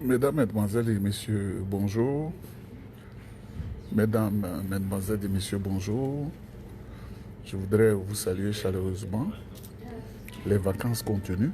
Mesdames, Mesdemoiselles et Messieurs, bonjour. Mesdames, Mesdemoiselles et Messieurs, bonjour. Je voudrais vous saluer chaleureusement. Les vacances continuent.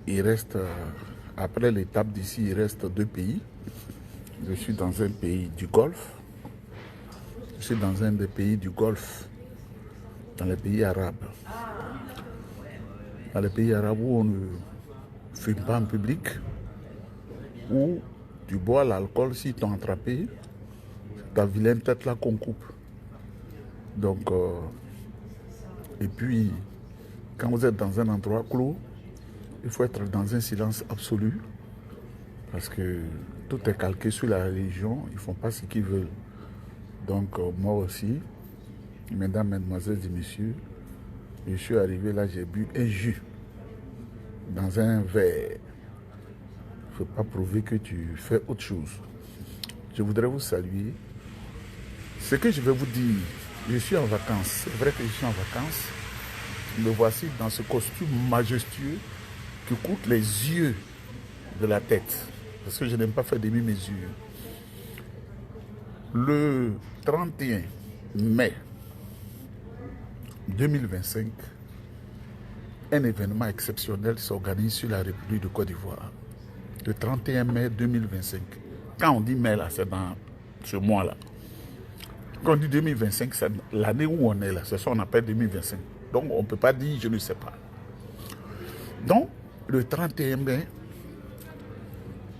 Il reste, après l'étape d'ici, il reste 2 pays. Je suis dans un pays du Golfe. Je suis dans un des pays du Golfe, dans les pays arabes. Dans les pays arabes où on ne fume pas en public, où tu bois l'alcool si tu as attrapé, ta vilaine tête là qu'on coupe. Donc, et puis, quand vous êtes dans un endroit clos, il faut être dans un silence absolu parce que tout est calqué sur la religion, ils ne font pas ce qu'ils veulent. Donc, moi aussi, mesdames, mesdemoiselles et messieurs, je suis arrivé là, j'ai bu un jus dans un verre. Il ne faut pas prouver que tu fais autre chose. Je voudrais vous saluer. Ce que je vais vous dire, je suis en vacances. C'est vrai que je suis en vacances. Me voici dans ce costume majestueux qui coûte les yeux de la tête. Parce que je n'aime pas faire demi-mesure. Le 31 mai 2025, un événement exceptionnel s'organise sur la République de Côte d'Ivoire. Le 31 mai 2025. Quand on dit mai, là, c'est dans ce mois-là. Quand on dit 2025, c'est l'année où on est là. C'est ça qu'on appelle 2025. Donc, on ne peut pas dire je ne sais pas. Donc, le 31 mai,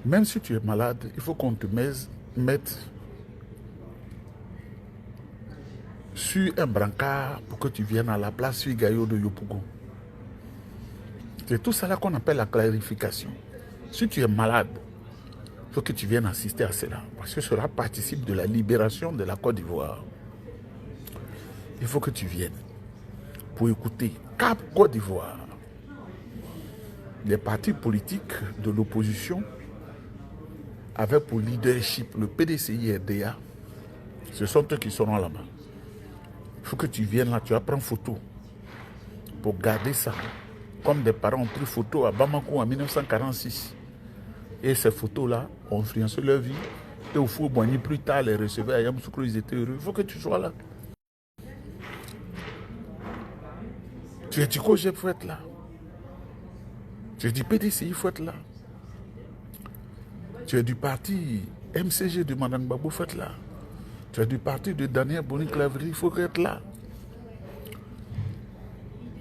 même si tu es malade, il faut qu'on te mette sur un brancard pour que tu viennes à la place Figayo de Yopougon. C'est tout ça là qu'on appelle la clarification. Si tu es malade, il faut que tu viennes assister à cela. Parce que cela participe de la libération de la Côte d'Ivoire. Il faut que tu viennes pour écouter Cap Côte d'Ivoire. Les partis politiques de l'opposition avec pour leadership le PDCI RDA, ce sont eux qui seront là-bas. Il faut que tu viennes là, tu vas prendre photo pour garder ça. Comme des parents ont pris photo à Bamako en 1946. Et ces photos-là ont influencé leur vie. Et au four Boigny, plus tard, les recevaient à Yamoussoukro, ils étaient heureux. Il faut que tu sois là. Tu es du COGEP, il faut être là. Tu es du PDCI, il faut être là. Tu es du parti MCG de Madame Gbagbo, il faut être là. Tu es du parti de Daniel Boni-Clavry, il faut être là.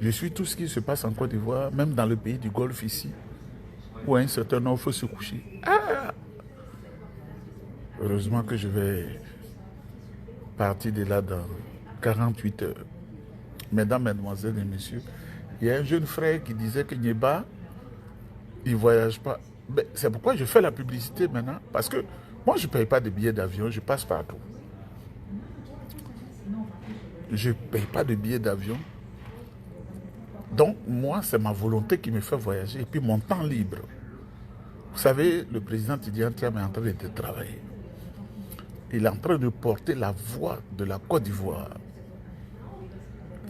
Je suis tout ce qui se passe en Côte d'Ivoire, même dans le pays du Golfe ici, où à un certain nombre, il faut se coucher. Ah! Heureusement que je vais partir de là dans 48 heures. Mesdames, Mesdemoiselles et Messieurs, il y a un jeune frère qui disait que Nieba, il ne voyage pas. C'est pourquoi je fais la publicité maintenant, parce que moi, je ne paye pas de billets d'avion, je passe partout. Je ne paye pas de billets d'avion. Donc, moi, c'est ma volonté qui me fait voyager. Et puis, mon temps libre. Vous savez, le président Tidiane Thiam est en train de travailler. Il est en train de porter la voix de la Côte d'Ivoire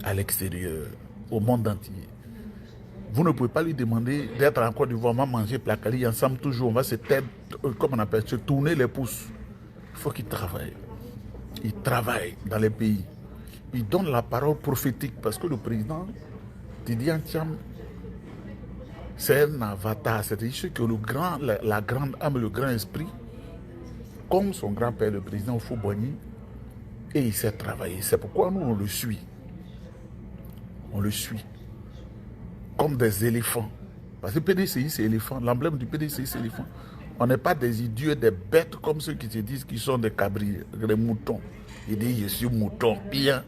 à l'extérieur, au monde entier. Vous ne pouvez pas lui demander d'être en Côte d'Ivoire, on va manger placali ensemble toujours, on va se tête, comme on appelle, se tourner les pouces. Il faut qu'il travaille. Il travaille dans les pays. Il donne la parole prophétique parce que le président Tidiane Thiam, c'est un avatar, c'est-à-dire que la grande âme, le grand esprit, comme son grand-père, le président Houphouët-Boigny, et il sait travailler. C'est pourquoi nous, on le suit. On le suit. Comme des éléphants. Parce que PDCI, c'est éléphant. L'emblème du PDCI, c'est éléphant. On n'est pas des idiots, des bêtes comme ceux qui se disent qu'ils sont des cabris, des moutons. Ils disent, je suis mouton, bien.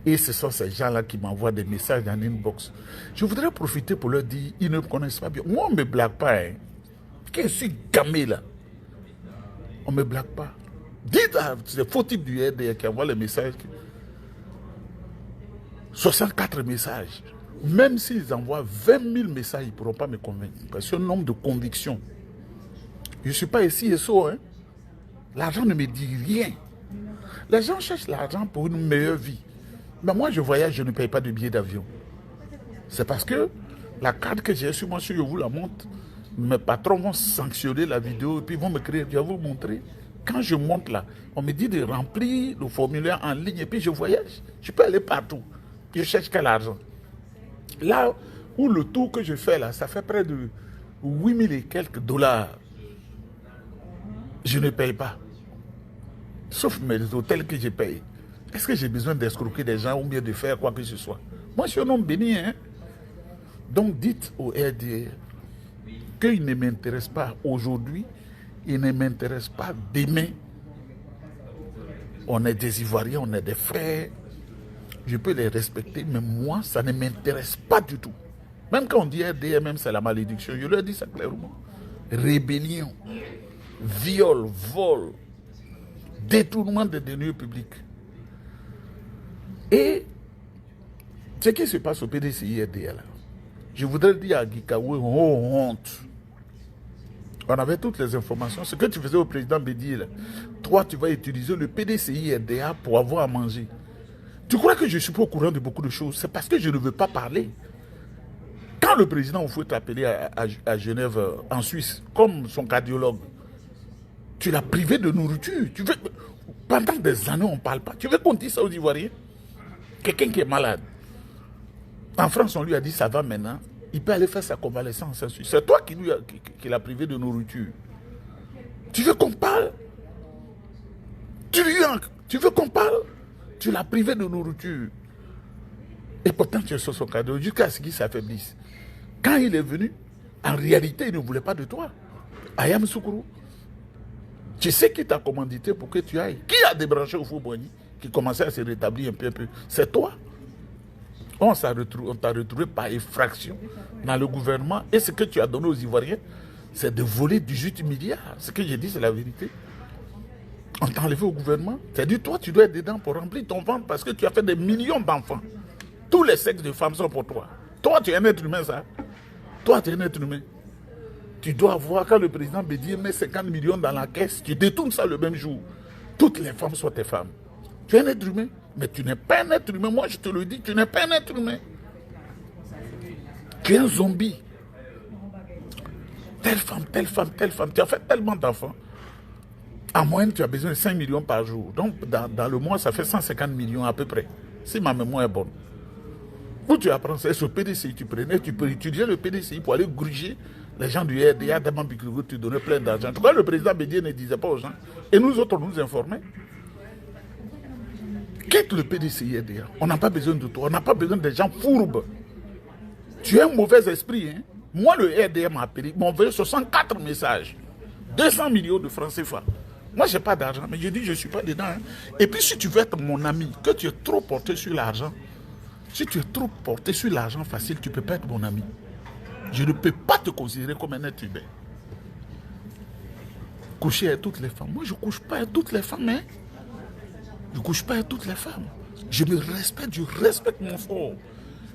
Et ce sont ces gens-là qui m'envoient des messages dans l'inbox. Je voudrais profiter pour leur dire, ils ne me connaissent pas bien. Moi, on ne me blague pas. Hein. Qu'est-ce que c'est gamé là? On ne me blague pas. Dites à ces faux types du RDA qui envoient les messages. 64 messages. Même s'ils envoient 20 000 messages, ils ne pourront pas me convaincre. Parce que c'est un nombre de convictions. Je ne suis pas ici et ça. Hein. L'argent ne me dit rien. Les gens cherchent l'argent pour une meilleure vie. Mais moi, je voyage, je ne paye pas de billets d'avion. C'est parce que La carte que j'ai sur moi, si je vous la montre, mes patrons vont sanctionner la vidéo et puis ils vont me créer. Je vais vous montrer. Quand je monte là, on me dit de remplir le formulaire en ligne et puis je voyage. Je peux aller partout. Je cherche quel argent. Là où le tour que je fais là, ça fait près de 8000 et quelques dollars. Je ne paye pas. Sauf mes hôtels que je paye. Est-ce que j'ai besoin d'escroquer des gens ou bien de faire quoi que ce soit? Moi, je suis un homme béni, hein. Donc, dites au RDA qu'il ne m'intéresse pas aujourd'hui, il ne m'intéresse pas demain. On est des Ivoiriens, on est des frères. Je peux les respecter, mais moi, ça ne m'intéresse pas du tout. Même quand on dit RDA, même c'est la malédiction, je leur dis ça clairement. Rébellion, viol, vol, détournement des deniers publics. Et ce qui se passe au PDCI RDA là, je voudrais dire à Gikawe, oh honte. On avait toutes les informations. Ce que tu faisais au président Bédié, là, toi, tu vas utiliser le PDCI RDA pour avoir à manger. Tu crois que je ne suis pas au courant de beaucoup de choses? C'est parce que je ne veux pas parler. Quand le président Oufoué t'a appelé à Genève, en Suisse, comme son cardiologue, tu l'as privé de nourriture. Pendant des années, on ne parle pas. Tu veux qu'on dise ça aux Ivoiriens? Quelqu'un qui est malade. En France, on lui a dit ça va maintenant. Il peut aller faire sa convalescence en Suisse. C'est toi qui l'as privé de nourriture. Tu veux qu'on parle? Tu veux qu'on parle? Tu l'as privé de nourriture. Et pourtant, tu es sur son cadeau jusqu'à ce qu'il s'affaiblisse. Quand il est venu, en réalité, il ne voulait pas de toi. Ayam Soukourou. Tu sais qui t'a commandité pour que tu ailles? Qui a débranché au Fou-Boigny qui commençait à se rétablir un peu? C'est toi. On t'a retrouvé par effraction dans le gouvernement. Et ce que tu as donné aux Ivoiriens, c'est de voler 18 milliards. Ce que j'ai dit, c'est la vérité. On t'a enlevé au gouvernement. C'est-à-dire, toi, tu dois être dedans pour remplir ton ventre parce que tu as fait des millions d'enfants. Tous les sexes de femmes sont pour toi. Toi, tu es un être humain, ça. Toi, tu es un être humain. Tu dois voir, quand le président Bédié met 50 millions dans la caisse, tu détournes ça le même jour. Toutes les femmes sont tes femmes. Tu es un être humain, mais tu n'es pas un être humain. Moi, je te le dis, tu n'es pas un être humain. Tu es un zombie. Telle femme, telle femme, telle femme. Tu as fait tellement d'enfants. En moyenne, tu as besoin de 5 millions par jour. Donc, dans le mois, ça fait 150 millions à peu près. Si ma mémoire est bonne. Où tu apprends ça? C'est au PDCI, tu prenais, tu peux utiliser le PDCI pour aller gruger les gens du RDA, tu donnais plein d'argent. Pourquoi le président Bédié ne disait pas aux gens? Et nous autres, on nous informait. Quitte le PDCI RDA. On n'a pas besoin de toi. On n'a pas besoin des gens fourbes. Tu as un mauvais esprit. Hein? Moi, le RDA m'a appelé. Ils m'ont envoyé 64 messages. 200 millions de francs CFA. Moi, je n'ai pas d'argent. Mais je dis, je ne suis pas dedans. Hein? Et puis, si tu veux être mon ami, que tu es trop porté sur l'argent, si tu es trop porté sur l'argent facile, tu ne peux pas être mon ami. Je ne peux pas te considérer comme un être humain. Coucher avec toutes les femmes. Moi, je ne couche pas avec toutes les femmes. Hein? Je ne couche pas avec toutes les femmes. Je me respecte, je respecte mon frère.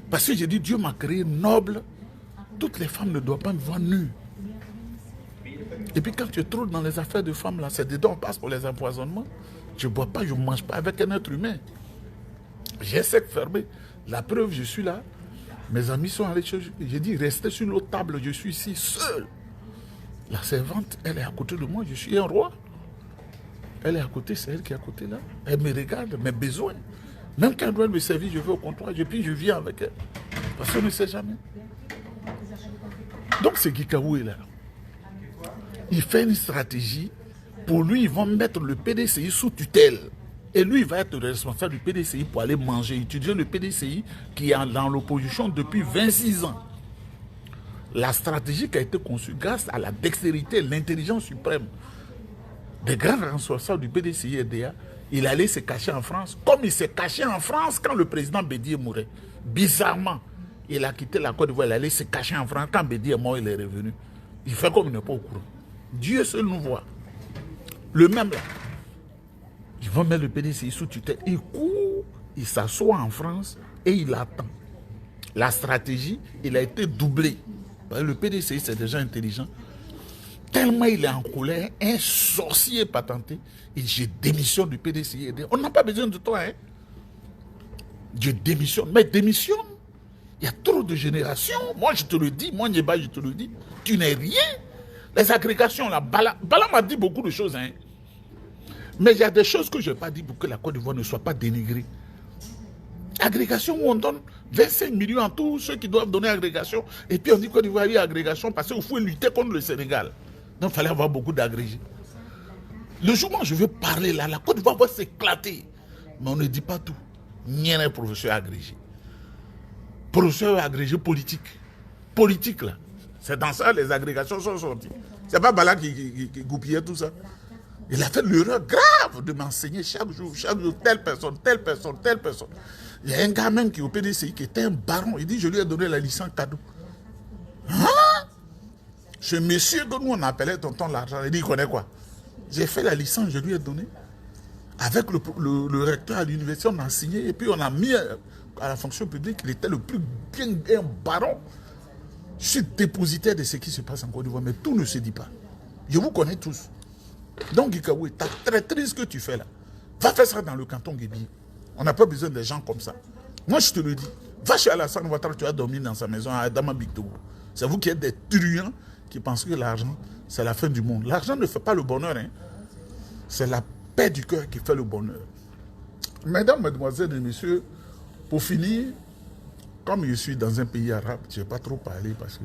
Parce que j'ai dit, Dieu m'a créé noble. Toutes les femmes ne doivent pas me voir nue. Et puis quand tu es trop dans les affaires de femmes, là, c'est dedans, on passe pour les empoisonnements. Je ne bois pas, je ne mange pas avec un être humain. J'ai sec fermé. La preuve, je suis là. Mes amis sont allés chez... J'ai dit, restez sur l'autre table, je suis ici seul. La servante, elle est à côté de moi, je suis un roi. Elle est à côté, c'est elle qui est à côté là. Elle me regarde, mes besoins. Même quand elle doit me servir, je vais au comptoir, et puis je viens avec elle. Parce qu'on ne sait jamais. Donc c'est Gikawe là. Il fait une stratégie. Pour lui, ils vont mettre le PDCI sous tutelle. Et lui, il va être le responsable du PDCI pour aller manger, utiliser le PDCI qui est dans l'opposition depuis 26 ans. La stratégie qui a été conçue grâce à la dextérité et l'intelligence suprême des grands responsables du PDCI RDA, il allait se cacher en France, comme il s'est caché en France quand le président Bédié mourait. Bizarrement, il a quitté la Côte d'Ivoire, il allait se cacher en France. Quand Bédié est mort, il est revenu. Il fait comme il n'est pas au courant. Dieu seul nous voit. Le même là. Ils vont mettre le PDCI sous tutelle. Il court, il s'assoit en France et il attend. La stratégie, il a été doublé. Le PDCI, c'est des gens intelligents. Tellement il est en colère, un sorcier patenté, et je démissionne du PDCI. On n'a pas besoin de toi, hein. Je démissionne. Mais démissionne. Il y a trop de générations. Moi, je te le dis. Moi, Nieba, je te le dis. Tu n'es rien. Les agrégations, là, Bala m'a dit beaucoup de choses. Hein. Mais il y a des choses que je n'ai pas dit pour que la Côte d'Ivoire ne soit pas dénigrée. Agrégation où on donne 25 millions à tous ceux qui doivent donner agrégation. Et puis on dit Côte d'Ivoire, il y a agrégation parce qu'il faut lutter contre le Sénégal. Donc il fallait avoir beaucoup d'agrégés. Le jour où je veux parler là, la Côte d'Ivoire va s'éclater. Mais on ne dit pas tout. Ni un professeur agrégé. Professeur agrégé politique. Politique là. C'est dans ça que les agrégations sont sorties. C'est pas Bala qui goupillait tout ça. Il a fait l'erreur grave de m'enseigner chaque jour, telle personne, telle personne, telle personne. Il y a un gars même qui est au PDCI qui était un baron. Il dit, je lui ai donné la licence cadeau. Hein? Ce monsieur que nous on appelait tonton l'argent, il dit, il connaît quoi? J'ai fait la licence, je lui ai donné. Avec le recteur à l'université, on a signé et puis on a mis à la fonction publique. Il était le plus un baron. Je suis dépositaire de ce qui se passe en Côte d'Ivoire, mais tout ne se dit pas. Je vous connais tous. Donc, Gikawe, ta traîtrise que tu fais là, va faire ça dans le canton Guébi. On n'a pas besoin de gens comme ça. Moi, je te le dis. Va chez Alassane Ouattara, tu as dormi dans sa maison à Adama Bictogo. C'est vous qui êtes des truands qui pensent que l'argent, c'est la fin du monde. L'argent ne fait pas le bonheur. Hein. C'est la paix du cœur qui fait le bonheur. Mesdames, mesdemoiselles et messieurs, pour finir, comme je suis dans un pays arabe, je ne vais pas trop parler parce que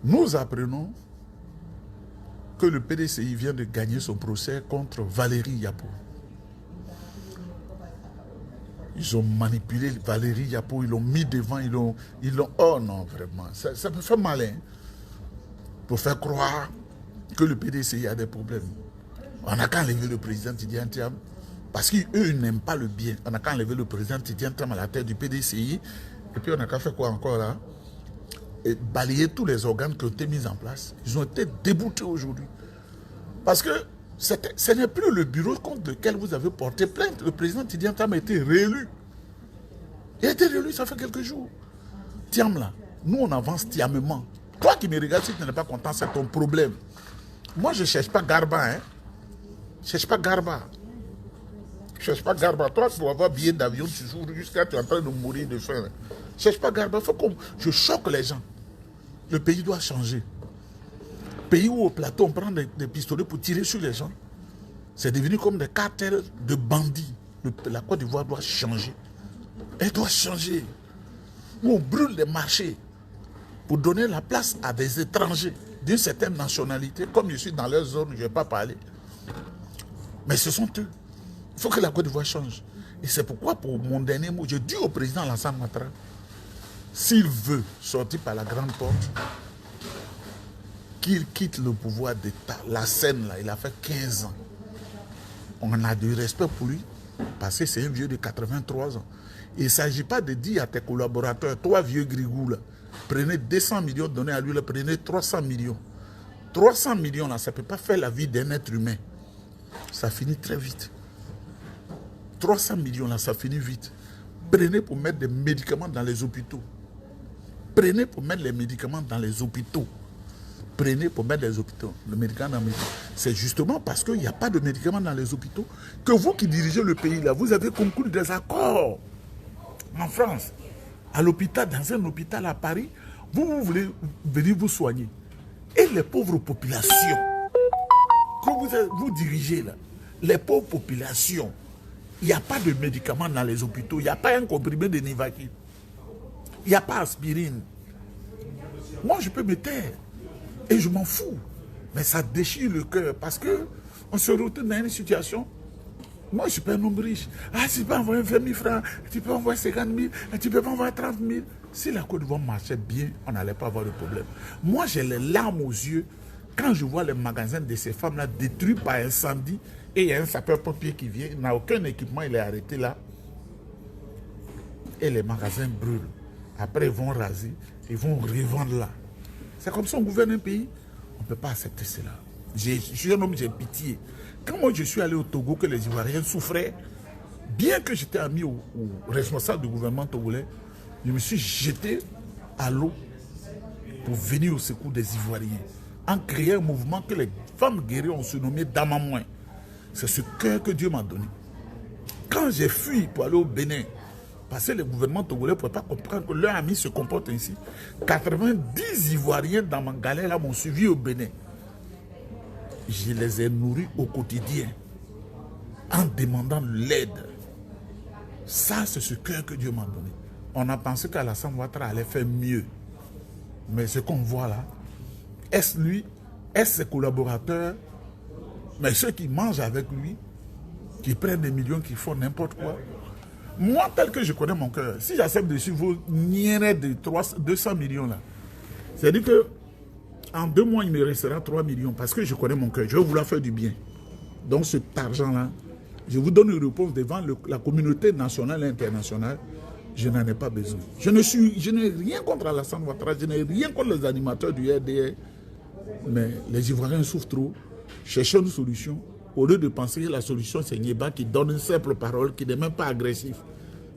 nous apprenons que le PDCI vient de gagner son procès contre Valérie Yapo. Ils ont manipulé Valérie Yapo, ils l'ont mis devant, ils l'ont... Oh non, vraiment, ça me fait mal, hein, pour faire croire que le PDCI a des problèmes. On n'a qu'à enlever le président Tidjane Thiam, parce qu'eux n'aiment pas le bien. On n'a qu'à enlever le président Tidjane Thiam à la tête du PDCI, et puis on n'a qu'à faire quoi encore là? Et balayer tous les organes qui ont été mis en place. Ils ont été déboutés aujourd'hui. Parce que ce n'est plus le bureau contre lequel vous avez porté plainte. Le président Tidjane Thiam a été réélu. Il a été réélu, ça fait quelques jours. Thiam là, nous on avance tiamement. Toi qui me regardes, si tu n'es pas content, c'est ton problème. Moi je ne cherche pas Garba. Hein. Je ne cherche pas Garba. Je ne cherche pas Garba. Toi, tu dois avoir billet d'avion toujours jusqu'à tu es en train de mourir de faim. Je ne cherche pas Garba. Il faut que je choque les gens. Le pays doit changer. Pays où au plateau on prend des pistolets pour tirer sur les gens. C'est devenu comme des cartels de bandits. La Côte d'Ivoire doit changer. Elle doit changer. Où on brûle les marchés pour donner la place à des étrangers d'une certaine nationalité. Comme je suis dans leur zone, je ne vais pas parler. Mais ce sont eux. Il faut que la Côte d'Ivoire change. Et c'est pourquoi, pour mon dernier mot, je dis au président Alassane Ouattara, s'il veut sortir par la grande porte, qu'il quitte le pouvoir d'État. La scène, là, il a fait 15 ans. On a du respect pour lui, parce que c'est un vieux de 83 ans. Il ne s'agit pas de dire à tes collaborateurs, toi vieux grigou, là, prenez 200 millions, donnez à lui, là, prenez 300 millions. 300 millions, là, ça ne peut pas faire la vie d'un être humain. Ça finit très vite. 300 millions, là, ça finit vite. Prenez pour mettre des médicaments dans les hôpitaux. Prenez pour mettre les médicaments dans les hôpitaux. Prenez pour mettre les hôpitaux, le médicament dans les hôpitaux. C'est justement parce qu'il n'y a pas de médicaments dans les hôpitaux que vous qui dirigez le pays, là, vous avez conclu des accords en France, à l'hôpital, dans un hôpital à Paris, vous voulez venir vous soigner. Et les pauvres populations que vous dirigez là, les pauvres populations, il n'y a pas de médicaments dans les hôpitaux, il n'y a pas un comprimé de Nivaki, il n'y a pas aspirine. Moi, je peux me taire et je m'en fous. Mais ça déchire le cœur parce qu'on se retrouve dans une situation. Moi, je suis pas un homme riche. Ah, tu peux envoyer 20 000 francs, tu peux envoyer 50 000, tu peux pas envoyer 30 000. Si la Côte d'Ivoire marchait bien, on n'allait pas avoir de problème. Moi, j'ai les larmes aux yeux quand je vois les magasins de ces femmes-là détruits par incendie et il y a un sapeur-pompier qui vient, il n'a aucun équipement, il est arrêté là. Et les magasins brûlent. Après, ils vont raser, ils vont revendre là. C'est comme ça qu'on gouverne un pays. On ne peut pas accepter cela. Je suis un homme, j'ai pitié. Quand moi je suis allé au Togo, que les Ivoiriens souffraient, bien que j'étais ami au responsable du gouvernement togolais, je me suis jeté à l'eau pour venir au secours des Ivoiriens, en créant un mouvement que les femmes guerrières ont surnommé Damamouin. C'est ce cœur que Dieu m'a donné. Quand j'ai fui pour aller au Bénin, Parce que le gouvernement togolais ne pouvait pas comprendre que leur ami se comporte ainsi. 90 Ivoiriens dans ma galère là m'ont suivi au Bénin. Je les ai nourris au quotidien en demandant l'aide. Ça, c'est ce cœur que Dieu m'a donné. On a pensé qu'Alassane Ouattara allait faire mieux. Mais ce qu'on voit là, est-ce lui, est-ce ses collaborateurs, mais ceux qui mangent avec lui, qui prennent des millions, qui font n'importe quoi. Moi, tel que je connais mon cœur, si j'accepte de suivre vos niais de 200 millions là, c'est-à-dire que en 2 mois, il me restera 3 millions parce que je connais mon cœur. Je vais vouloir faire du bien. Donc cet argent-là, je vous donne une réponse devant la communauté nationale et internationale. Je n'en ai pas besoin. Je n'ai rien contre Alassane Ouattara, je n'ai rien contre les animateurs du RDR. Mais les Ivoiriens souffrent trop. Cherchons une solution. Au lieu de penser que la solution, c'est Nieba qui donne une simple parole, qui n'est même pas agressif,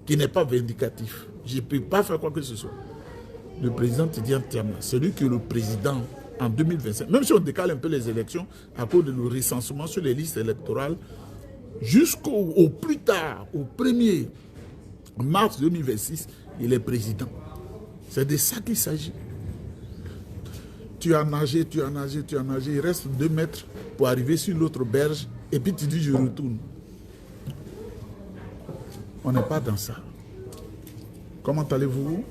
qui n'est pas vindicatif. Je ne peux pas faire quoi que ce soit. Le président Tidiane Tiamna, celui qui est le président en 2025, même si on décale un peu les élections à cause de nos recensements sur les listes électorales, jusqu'au plus tard, au 1er mars 2026, il est président. C'est de ça qu'il s'agit. Tu as nagé, tu as nagé, tu as nagé, il reste 2 mètres pour arriver sur l'autre berge, et puis tu dis je retourne. On n'est pas dans ça. Comment allez-vous?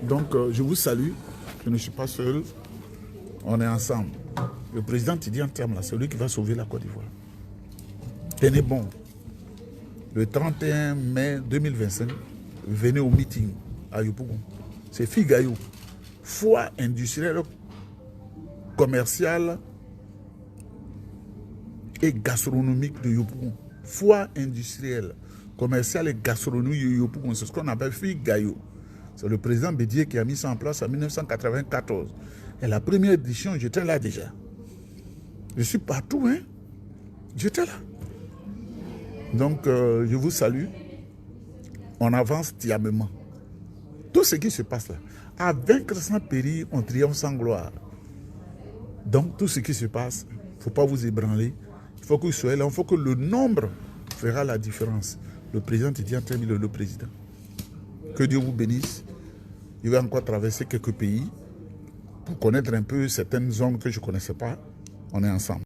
Donc, je vous salue. Je ne suis pas seul. On est ensemble. Le président Tidiane Tiamna, c'est lui qui va sauver la Côte d'Ivoire. Tenez bon. Le 31 mai 2025, venez au meeting à Yopougon. C'est Figayou. Foire industrielle, commerciale et gastronomique de Yopougon. Foire industrielle, commerciale et gastronomique de Yopougon. C'est ce qu'on appelle Figayou. C'est le président Bédier qui a mis ça en place en 1994. Et la première édition, j'étais là déjà. Je suis partout, hein. J'étais là. Donc, je vous salue. On avance diamement. Tout ce qui se passe là. À vaincre sans périr, on triomphe sans gloire. Donc, tout ce qui se passe, il ne faut pas vous ébranler. Il faut que vous soyez là. Il faut que le nombre fera la différence. Le président Tidiane Tiamna, le président. Que Dieu vous bénisse. Je vais encore traverser quelques pays pour connaître un peu certaines zones que je ne connaissais pas. On est ensemble.